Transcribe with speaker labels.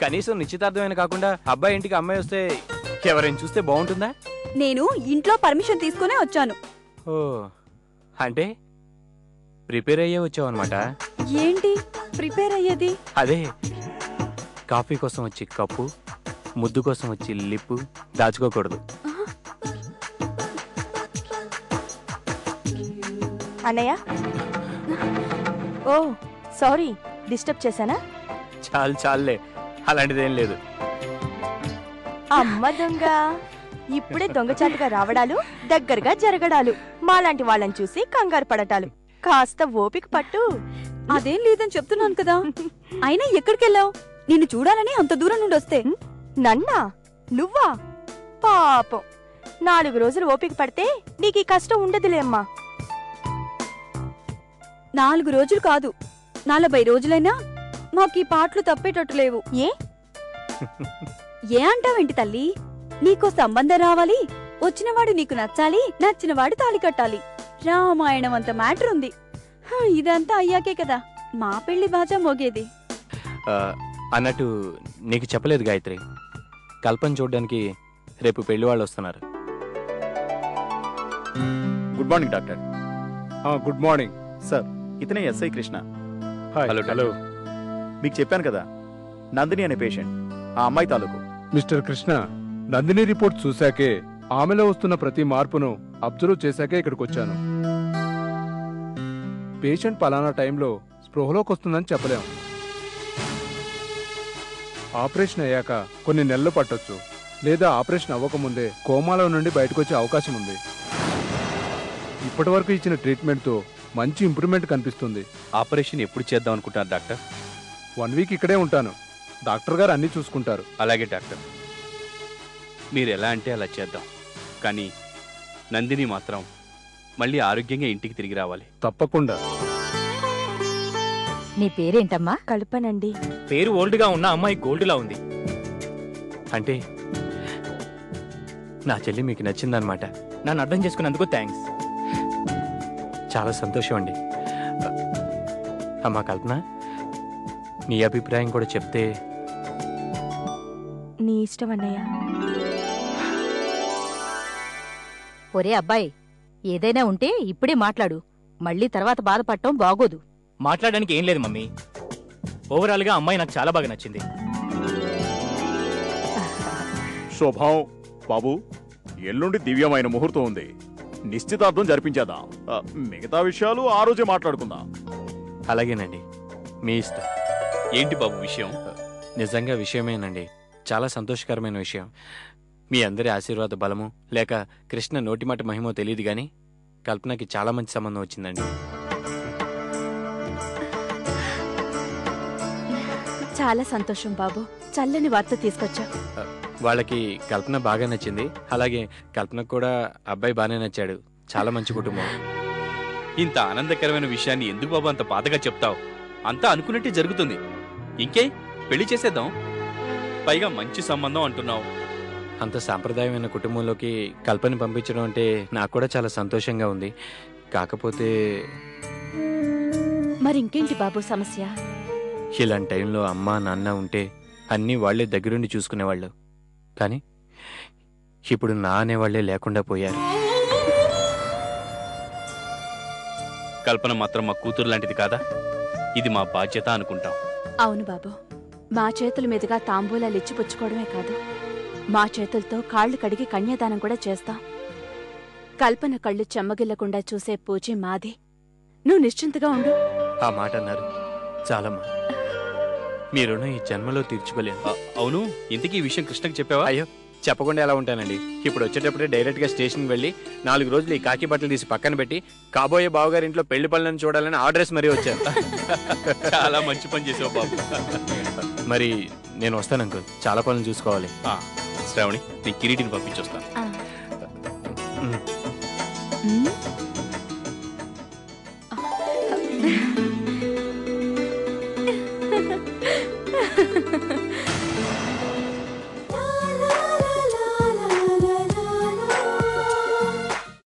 Speaker 1: కనీసం నిశ్చితార్థమైన కాకుండా అబ్బాయి ఇంటికి అమ్మాయి వస్తే ఎవరైనా చూస్తే బాగుంటుందా?
Speaker 2: నేను ఇంట్లో పర్మిషన్ తీసుకునే వచ్చాను.
Speaker 1: ఓ, అంటే ప్రిపేర్ అయ్యే వచ్చావు అనమాట.
Speaker 2: ఏంటి ప్రిపేర్ అయ్యేది?
Speaker 1: అదే కాఫీ కోసం వచ్చి కప్పు, ముద్దు కోసం వచ్చి లిప్పు దాచుకోకూడదు.
Speaker 3: అన్నయ్య, ఓ సారీ, డిస్టర్బ్ చేశానా?
Speaker 1: చాలే, అలాంటిదేం లేదు.
Speaker 3: అమ్మ దొంగ, ఇప్పుడే దొంగచాటుగా రావడాలు, దగ్గరగా జరగడాలు, మాలాంటి వాళ్ళని చూసి కంగారు పడటాలు. కాస్త ఓపిక పట్టు.
Speaker 2: అదేం లేదని చెప్తున్నాను కదా. అయినా ఎక్కడికెళ్ళావు? నిన్ను చూడాలని అంత దూరం నుండి వస్తే.
Speaker 3: నన్నా? నువ్వా? పాపం, 4 రోజులు ఓపిక పడితే నీకు ఈ కష్టం ఉండదులే అమ్మా.
Speaker 2: 4 రోజులు కాదు, 40 రోజులైనా మాకీ పాటలు తప్పేటట్టు లేవు. ఏ అంటావేంటి తల్లి? నీకో సంబంధం రావాలి, వచ్చినవాడు నీకు నచ్చాలి, నచ్చినవాడు తాళి కట్టాలి. రామాయణం అంత మ్యాటర్ ఉంది. ఇదంతా అయ్యాకే కదా మా పెళ్లి బాజా మోగేది.
Speaker 1: అన్నట్టు నీకు చెప్పలేదు గాయత్రి, కల్పన చూడడానికి రేపు పెళ్లి వాళ్ళు వస్తున్నారు.
Speaker 4: Good morning doctor.
Speaker 5: Good morning
Speaker 4: sir, ఇతనే ఎస్ఐ కృష్ణ.
Speaker 5: హలో.
Speaker 4: మీకు చెప్పాను కదా, నందిని అనే పేషెంట్, ఆ అమ్మాయి తాలూకు.
Speaker 5: మిస్టర్ కృష్ణ, నందిని రిపోర్ట్ చూశాకే, ఆమెలో వస్తున్న ప్రతి మార్పును అబ్జర్వ్ చేశాకే ఇక్కడికి వచ్చాను. పేషెంట్ పలానా టైంలో స్పృహలోకి వస్తుందని చెప్పలేం. ఆపరేషన్ అయ్యాక కొన్ని నెలలు పట్టొచ్చు, లేదా ఆపరేషన్ అవ్వకముందే కోమాలో నుండి బయటకు వచ్చే అవకాశం ఉంది. ఇప్పటి వరకు ఇచ్చిన ట్రీట్మెంట్తో మంచి ఇంప్రూవ్మెంట్ కనిపిస్తుంది.
Speaker 6: ఆపరేషన్ ఎప్పుడు చేద్దాం అనుకుంటున్నారు డాక్టర్?
Speaker 5: 1 వీక్ ఇక్కడే ఉంటాను. డాక్టర్ గారు అన్నీ చూసుకుంటారు.
Speaker 6: అలాగే డాక్టర్, మీరు ఎలా అంటే అలా చేద్దాం. కానీ నందిని మాత్రం మళ్ళీ ఆరోగ్యంగా ఇంటికి తిరిగి రావాలి.
Speaker 5: తప్పకుండా.
Speaker 7: నీ పేరేంటమ్మా?
Speaker 3: కల్పనండి.
Speaker 1: పేరు ఓల్డ్ గా ఉన్న అమ్మాయి గోల్డ్ లా ఉంది. అంటే నా చెల్లి మీకు నచ్చిందనమాట. నన్ను అర్థం చేసుకున్నందుకు థ్యాంక్స్. చాలా సంతోషం అండి. అమ్మా కల్పన, నీ అభిప్రాయం కూడా చెప్తే.
Speaker 3: నీ ఇష్టం అన్నయ్య.
Speaker 7: ఒరే అబ్బాయి, ఏదైనా ఉంటే ఇప్పుడే మాట్లాడు, మళ్ళీ తర్వాత బాధపడటం బాగోదు.
Speaker 1: మాట్లాడడానికి ఏం లేదు మమ్మీ, ఓవరాల్ గా అమ్మాయి నాకు చాలా బాగా నచ్చింది.
Speaker 4: శోభం బాబు, ఎల్లుండి దివ్యమైన ముహూర్తం ఉంది, నిశ్చితార్థం జరిపించేద్దాం. మిగతా విషయాలు ఆ రోజే మాట్లాడుకుందాం.
Speaker 1: అలాగేనండి, మీ ఇష్టం.
Speaker 6: ఏంటి బాబు విషయం?
Speaker 1: నిజంగా విషయమేనండి, చాలా సంతోషకరమైన విషయం. మీ అందరి ఆశీర్వాద బలము లేక కృష్ణ నోటిమాట మహిమో తెలియదు గాని కల్పనకి చాలా మంచి సంబంధం వచ్చిందండి.
Speaker 3: చాలా సంతోషం బాబు, చల్లని వార్త తీసుకొచ్చా.
Speaker 1: వాళ్ళకి కల్పన బాగా నచ్చింది, అలాగే కల్పనకు కూడా అబ్బాయి బాగానే నచ్చాడు. చాలా మంచి కుటుంబం.
Speaker 6: ఇంత ఆనందకరమైన విషయాన్ని ఎందుకు బాబు అంత బాధగా చెప్తావు? అంతా అనుకున్నట్టే జరుగుతుంది. ఇంకే పెళ్లి చేసేద్దాం. పైగా మంచి సంబంధం అంటున్నావు.
Speaker 1: అంత సాంప్రదాయమైన కుటుంబంలోకి కల్పన పంపించడం అంటే నాకు కూడా చాలా సంతోషంగా ఉంది. కాకపోతే
Speaker 3: మరి ఇంకేంటి బాబు సమస్య?
Speaker 1: ఇలాంటి టైంలో అమ్మా నాన్న ఉంటే అన్నీ వాళ్లే దగ్గరుండి చూసుకునేవాళ్ళు. కానీ ఇప్పుడు నా అనేవాళ్లే లేకుండా పోయారు.
Speaker 6: కల్పన మాత్రం మా కూతురు లాంటిది కాదా? ఇది మా బాధ్యత అనుకుంటాం.
Speaker 3: అవును బాబు, మా చేతుల మీదుగా తాంబూలాలు ఇచ్చి పుచ్చుకోవడమే కాదు, మా చేతులతో కాళ్లు కడిగి కన్యాదానం కూడా చేస్తాం. కల్పన కళ్ళు చెమ్మగిల్లకుండా చూసే పూజ మాది. నువ్వు నిశ్చింతగా ఉండు.
Speaker 1: ఆ మాట అన్నారు చాలమ్మా, మీ రుణం ఈ జన్మలో తీర్చుకోలేను.
Speaker 6: అవును, ఇంతకీ ఈ విషయం కృష్ణకి చెప్పావా?
Speaker 1: అయ్యో, చెప్పకుండా ఎలా ఉంటానండి. ఇప్పుడు వచ్చేటప్పుడే డైరెక్ట్ గా స్టేషన్కి వెళ్ళి 4 రోజులు ఈ కాకి బట్టలు తీసి పక్కన పెట్టి కాబోయే బావగారి ఇంట్లో పెళ్లి పనులను చూడాలని ఆర్డర్స్ మరీ వచ్చాను.
Speaker 6: చాలా మంచి పని చేసావు బాబు.
Speaker 1: మరి నేను వస్తాను అంకుల్, చాలా పనులు చూసుకోవాలి.
Speaker 6: శ్రావణి, నీ కిరీటిని పంపించొస్తాను.